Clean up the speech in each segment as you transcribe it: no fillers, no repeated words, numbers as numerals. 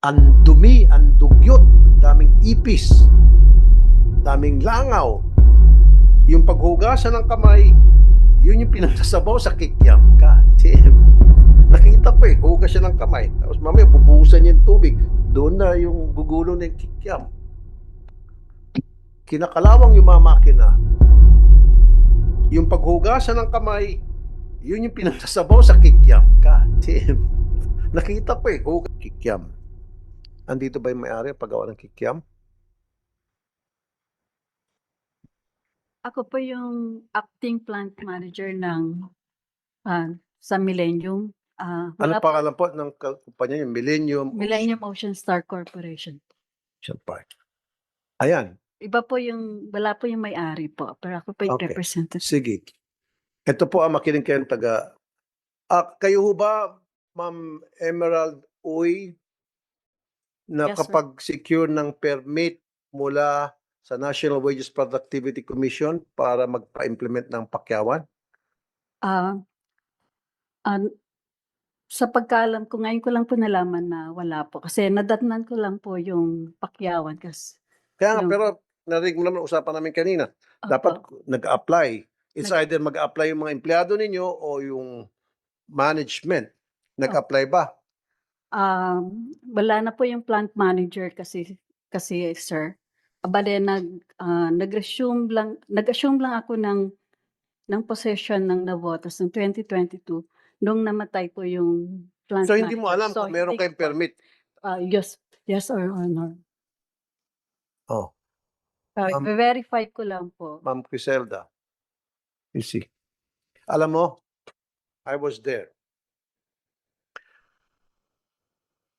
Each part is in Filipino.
Ang dumi, ang dugyot, ang daming ipis, daming langaw. Yung paghugasan ng kamay, yun yung pinagsasabaw sa kikiam. God damn. Nakita pa eh, hugas siya ng kamay. Tapos mamaya bubuhusan niya yung tubig. Doon na yung gugulo ng kikiam. Kinakalawang yung mga makina. Yung paghugasan ng kamay, yun yung pinagsasabaw sa kikiam. God damn. Nakita pa eh, hugas kikiam. Andito ba yung may-ari paggawa ng kikiam? Ako po yung acting plant manager ng sa Millennium. Ano Wala po, pangalan po ng kumpanya niyo? Millennium Millennium Ocean Star Corporation. Ocean Park. Ayan. Iba po wala po yung may-ari po, pero ako po yung Okay. representative. Sige. Ito po ang makinig kayong taga. Kayo ho ba, Ma'am Emerald Uy, Yes, sir. nakapag-secure ng permit mula sa National Wages Productivity Commission para magpa-implement ng pakyawan? Ah, an sa pagkaalam ko, ngayon ko lang po nalaman na wala po. Kasi nadatnan ko lang po yung pakyawan. Kaya nga, Yung, pero narinig mo naman usapan namin kanina. opo, Dapat nag-apply. It's nag, either mag-apply yung mga empleyado ninyo o yung management. op- Nag-apply ba? wala na po yung plant manager kasi sir. Bale nag-assume lang ako ng possession ng Navotas noong 2022 nung namatay po yung plant So, hindi mo manager. alam So kung meron hindi ko kayong po, permit. yes, yes, Your Honor. Oh, Ma'am, Verify ko lang po. Ma'am Criselda. You see. Alam mo, I was there.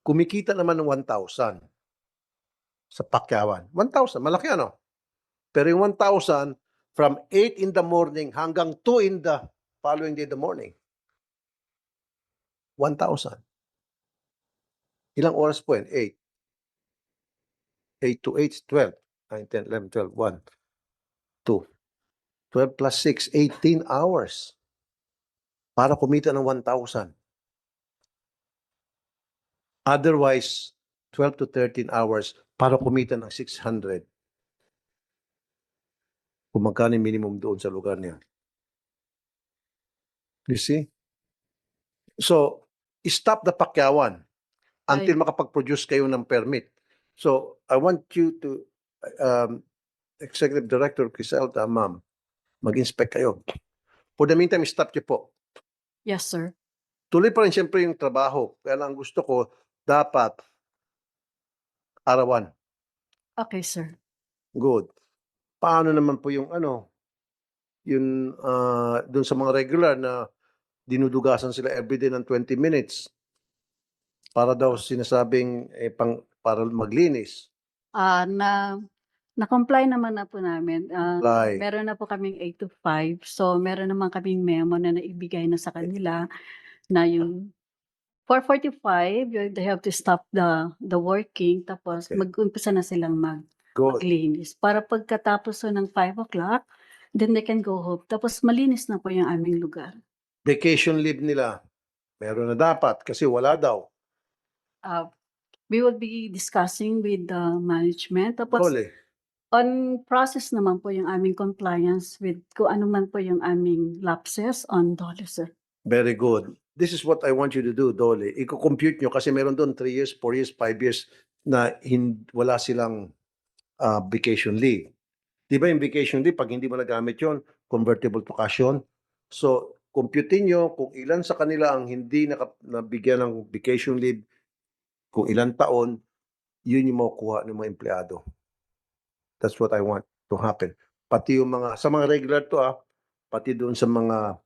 Kumikita naman ng 1,000 sa pakyawan. 1,000, malaki ano? Pero yung 1,000, from 8 in the morning hanggang 2 in the following day the morning. 1,000. Ilang oras po yun? 8. 8 to 8, 12. 9, 10, 11, 12, 1, 2. 12 plus 6, 18 hours para kumita ng 1,000. Otherwise, 12 to 13 hours para kumita ng 600. Kung magkano yung minimum doon sa lugar niya. You see? So, stop the pakyawan until makapag-produce kayo ng permit. So, I want you to, Executive Director Criselda, ma'am, mag-inspect kayo. For the meantime, stop niyo po. Yes, sir. Tuloy pa rin siyempre yung trabaho. Kaya lang gusto ko, dapat arawan. Okay, sir. Good. Paano naman po yung yung doon sa mga regular na dinudugasan sila everyday ng 20 minutes para daw sinasabing para maglinis. Na-comply naman na po namin. Apply. Meron na po kaming 8 to 5. So, meron naman kaming memo na naibigay na sa kanila na yung 4:45, they have to stop the working. Tapos, Okay. mag-umpisa na silang Good. maglinis. Para pagkatapos so ng 5 o'clock, then they can go home. Tapos, malinis na po yung aming lugar. Vacation leave nila, meron na dapat kasi wala daw. We will be discussing with the management. Tapos, Dole. on process naman po yung aming compliance with kung ano man po yung aming lapses on DOLE, sir. Very good. This is what I want you to do, Dole. Iko-compute nyo kasi meron doon 3 years, 4 years, 5 years na wala silang vacation leave. Di ba yung vacation leave, pag hindi mo nagamit yon, convertible to cash yun. So, compute nyo kung ilan sa kanila ang hindi nabigyan ng vacation leave, kung ilang taon, yun yung makukuha ng mga empleyado. That's what I want to happen. Pati yung sa mga regular to pati doon sa mga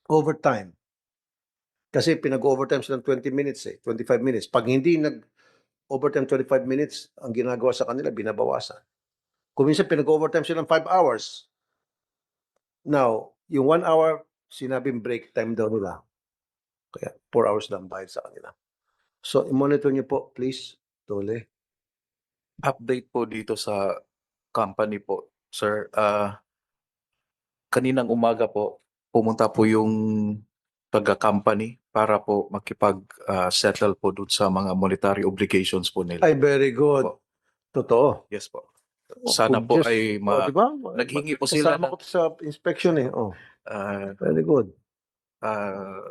overtime. Kasi pinag-overtime sila ng 20 minutes 25 minutes. Pag hindi nag-overtime 25 minutes, ang ginagawa sa kanila, binabawasan. Kung minsan pinag-overtime sila ng 5 hours. Now, yung 1 hour, sinabing break time daw nila. Kaya 4 hours lang bayad sa kanila. So, i-monitor niyo po, please, Dole. Update po dito sa company po, sir. Kaninang umaga po, pumunta po yung taga-company para po settle po dun sa mga monetary obligations po nila. Ay, very good. Opo. Totoo. Yes po. Oh, Sana good po Diyos. ay Oh, di ba? naghingi po sila Kasama ng ko to sa inspection eh. Oh, ah, very good. ah,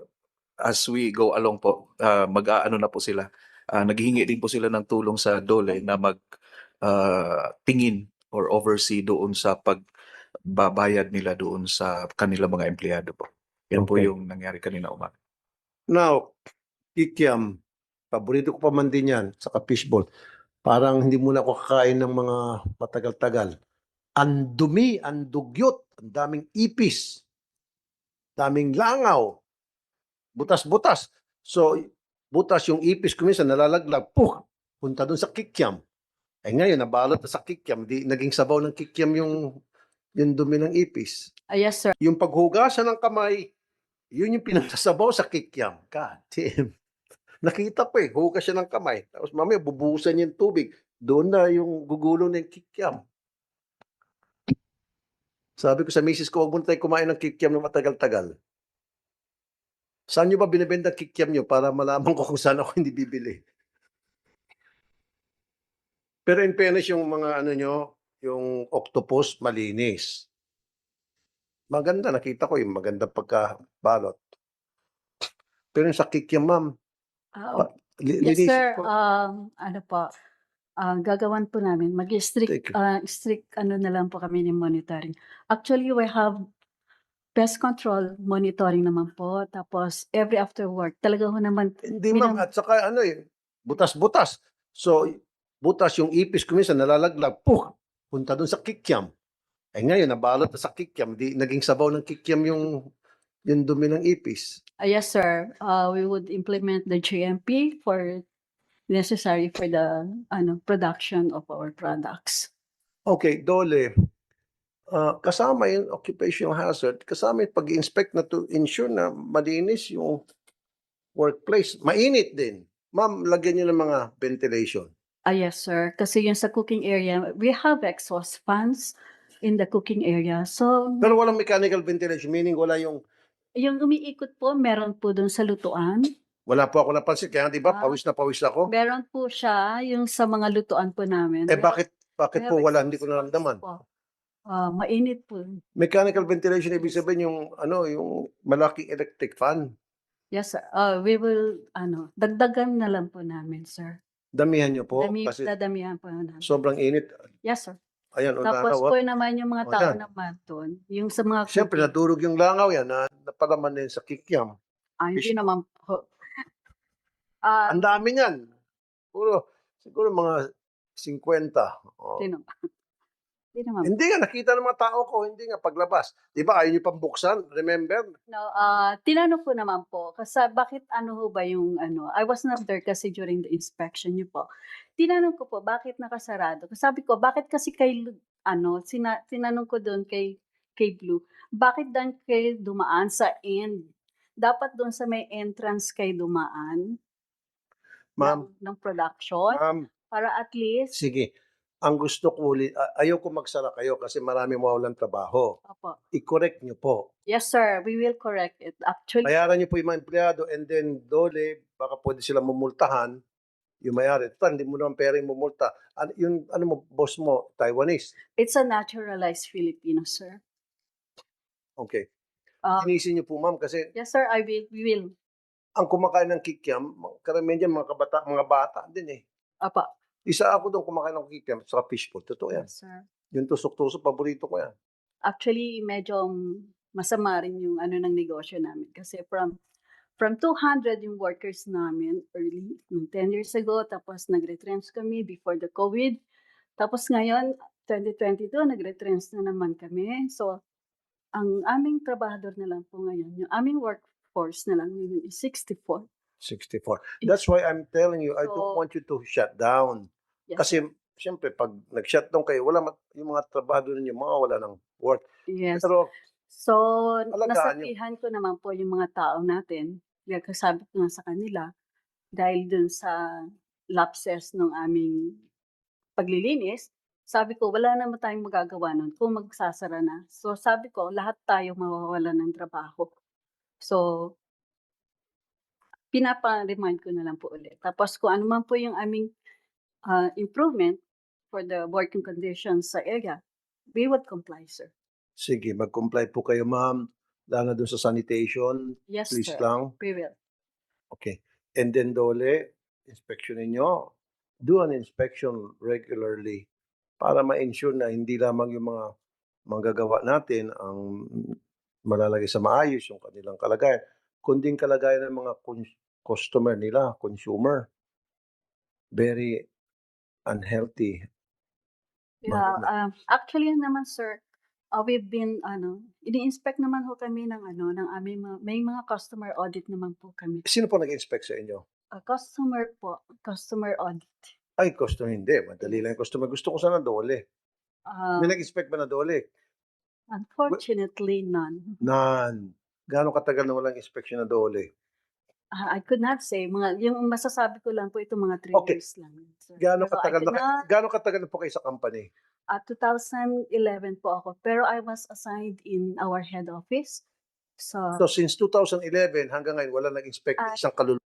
as we go along po, mag-aano na po sila. Naghihingi din po sila ng tulong sa DOLE na tingin or oversee doon sa pagbabayad nila doon sa kanilang mga empleyado po. Yan po Okay. yung nangyari kanina umaga. Now, kikiam, paborito ko pa man din yan, saka fishball. Parang hindi muna ako kakain ng mga matagal-tagal. Ang dumi, ang dugyot, ang daming ipis, daming langaw, butas-butas. So, butas yung ipis ko minsan nalalaglag, punta dun sa kikiam. Eh ngayon, nabalot na sa kikiam, di naging sabaw ng kikiam yung dumi ng ipis. Yes, sir. Yung paghugasan ng kamay, yun yung pinagsasabaw sa kikiam. God damn. Nakita ko hugas siya ng kamay. Tapos mamaya bubuhusan niya yung tubig. Doon na yung gugulo ng kikiam. Sabi ko sa misis ko, huwag muna tayo kumain ng kikiam na matagal-tagal. Saan nyo ba binibenta kikiam nyo para malaman ko kung saan ako hindi bibili? Pero in fairness, yung mga ano nyo, yung octopus, malinis. Maganda, nakita ko yung maganda pagkabalot. Pero yung sa kikiam, ma'am, Ah, yes, linisin sir. po. Ano po, gagawan po namin. Thank you. Strict ano na lang po kami ng monitoring. Actually, we have pest control monitoring naman po. Tapos, every after work, talaga ho naman, Hindi ma'am, at saka ano butas-butas. So, butas yung ipis ko minsan nalalaglag, punta dun sa kikiam. Eh ngayon, nabalot na sa kikiam, di naging sabaw ng kikiam yung dumi ng ipis. yes, sir. We would implement the GMP for necessary for the production of our products. Okay, Dole, kasama yung occupational hazard, kasama yung pag-inspect na to ensure na malinis yung workplace. Mainit din. Ma'am, lagyan nyo ng mga ventilation. Yes, sir. Kasi yung sa cooking area, we have exhaust fans in the cooking area. So, Pero walang mechanical ventilation, meaning wala yung yung umiikot po, meron po dun sa lutuan. wala po ako napansin. Kaya di ba, Ah. pawis na pawis ako. Meron po siya yung sa mga lutuan po namin. Eh We have- bakit we po have wala, hindi ko exhaust fans naramdaman? po. Mainit po. Mechanical ventilation, ibig sabihin yung malaking electric fan. Yes, sir. We will, dagdagan na lang po namin, sir. Damihan nyo po kasi Dadamihan po namin. sobrang init. Yes, sir. Ayan, Tapos ulanaw. po naman yung mga O, tao yan. naman doon, yung sa mga Siyempre, cooking. nadurog yung langaw yan na napalaman din sa kikiam. Hindi fish- naman po. Ang dami niyan. Siguro mga 50. O. Hindi naman. Hindi nga, nakita ng mga tao ko, hindi nga paglabas. Di ba, ayaw nyo pang buksan? Remember? No, tinanong ko naman po, kasi bakit ho ba yung I was not there kasi during the inspection niyo po. Tinanong ko po, bakit nakasarado? Kasi sabi ko, bakit kasi tinanong ko doon kay Blue, bakit dan kayo dumaan sa end? Dapat doon sa may entrance kayo dumaan Ma'am, ng production ma'am, para at least, sige. Ang gusto ko ayaw ko magsara kayo kasi marami mawalan trabaho. opo. I-correct nyo po. Yes, sir, we will correct it. Actually, Bayaran niyo po yung mga empleyado and then Dole, baka pwede sila mumultahan yung may-ari. Total, hindi mo naman pera yung mumulta. Ano mo, boss mo, Taiwanese. it's a naturalized Filipino, sir. Okay. Uh, Inisin niyo po ma'am kasi yes, sir, we will. ang kumakain ng kikiam, karamihan dyan mga bata din eh. Opo. Isa ako doon kumakain ng kikiam sa fishbowl. Totoo yan. Yes, sir. Yung tusok-tusok, paborito ko yan. Actually, medyo masama rin yung ng negosyo namin. Kasi from 200 yung workers namin early, 10 years ago, tapos nag-retrench kami before the COVID. Tapos ngayon, 2022, nag-retrench na naman kami. So, ang aming trabahador na lang po ngayon, yung aming workforce na lang ngayon is 64. 64. That's why I'm telling you, I don't So, want you to shut down. Yes, Kasi, siyempre, pag nag-shutdown kayo, yung mga trabaho ninyo, mawawala ng work. yes. Pero, So, alagaan niyo. nasabihan ko naman po yung mga tao natin, kaya kasabi ko nga sa kanila, dahil dun sa lapses ng aming paglilinis, sabi ko, wala naman tayong magagawa nun kung magsasara na. So, sabi ko, lahat tayo mawawalan ng trabaho. So, pinapa-remind ko na lang po ulit. Tapos kung ano man po yung aming improvement for the working conditions sa area, we would comply, sir. Sige, mag-comply po kayo, ma'am, lalo na dun sa sanitation. Yes, Please sir. lang. We will. Okay. And then, Dole, inspection ninyo. Do an inspection regularly para ma-ensure na hindi lamang yung mga manggagawa natin ang malalagay sa maayos yung kanilang kalagayan, kundi yung kalagayan ng mga customer nila, consumer. Very unhealthy. Yeah, actually naman, sir, we've been ini-inspect naman ho kami ng ng aming may mga customer audit naman po kami. Sino po nag-inspect sa inyo? Customer audit. Ay, customer hindi. Madali lang yung customer. Gusto ko sana Dole. May nag-inspect ba na Dole? Unfortunately, none. None. Gaano katagal na walang inspection na Dole? I could not say, yung masasabi ko lang po ito mga 3 Okay. years lang, sir. Gaano Pero I katagal could na, not, gaano katagal na po kayo sa company? 2011 po ako, pero I was assigned in our head office. So, So since 2011 hanggang ngayon wala nag-inspect Ah. isang kaluluwa.